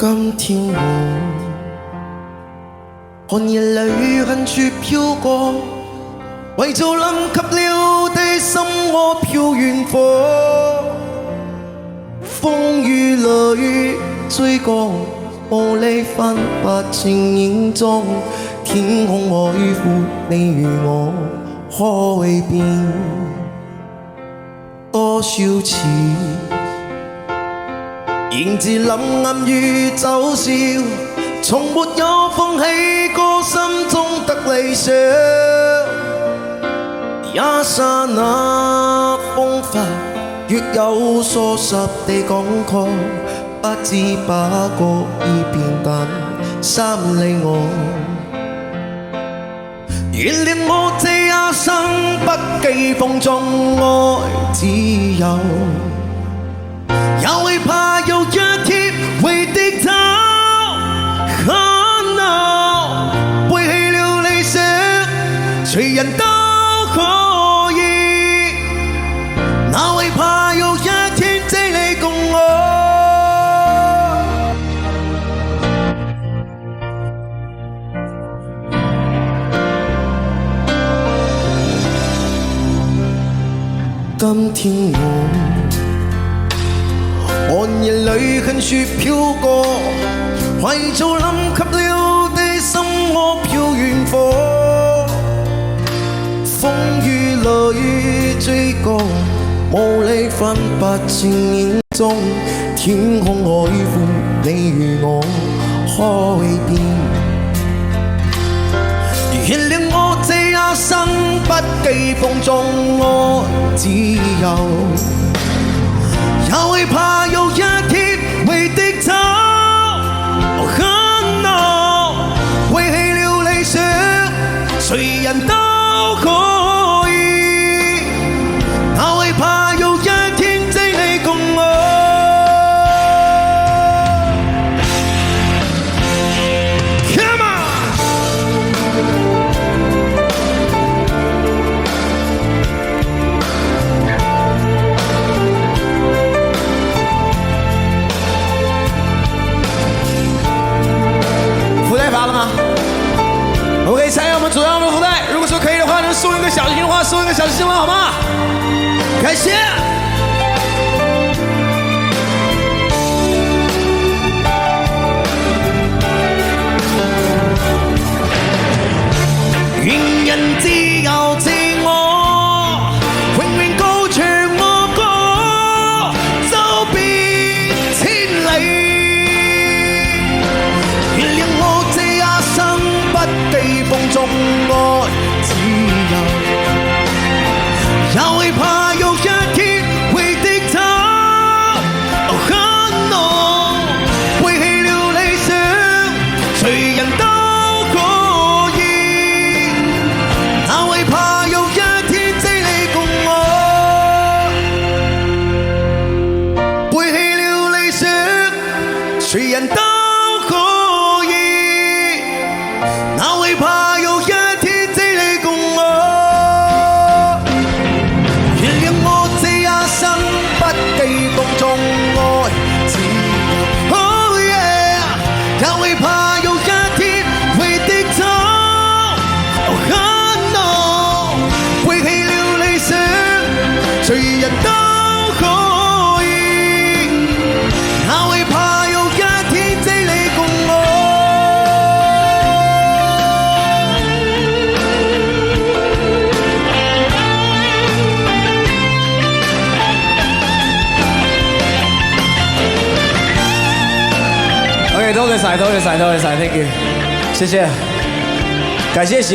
今天我看夜裏恨處飄過，為做臨及了的心窩飄遠火，風雨裏追過，無力分不清影蹤，天空海闊，你與我可會變多少次？迎接冷暗與走笑，從沒有放棄過心中的理想。一剎那風發，越有疏失地感慨，不知不覺已變近3里外。原諒我這一生不羈放縱愛自由，也會怕有一天會低頭。背棄了理想，誰人都可以，哪會怕有一天只你共我？今天我寒夜裏恨處飄過，為做臨及了的心窩飄遠火，風雨裏追過，無力分不清影蹤，天空海闊，你與我可會變？原諒我這一生不羈放縱愛自由，也會怕有一天會低頭。背棄了理想，誰人都可以，哪會怕有一天只你共我？Come on！ 福袋發了嗎？OK， 参与我们主要的福袋，如果说可以的话，能送一个小心的话，送一个小心了，好吗？感谢。願人自由自我，永遠高唱我歌，走遍千里。原諒我這一生不羈放縱愛自由，也會怕有一天會低頭。背棄了理想，誰人都可以，哪會怕有一天只你共我？背棄了理想，誰人都可以，哪會怕有一天只你共我？原諒我這一生不羈放縱愛自由， Oh yeah， 也會怕有一天會低頭。背棄了理想，誰人都可以，哪會怕有一天只你共我？OK， 多謝晒 ，Thank you， 謝謝，感謝喜歡。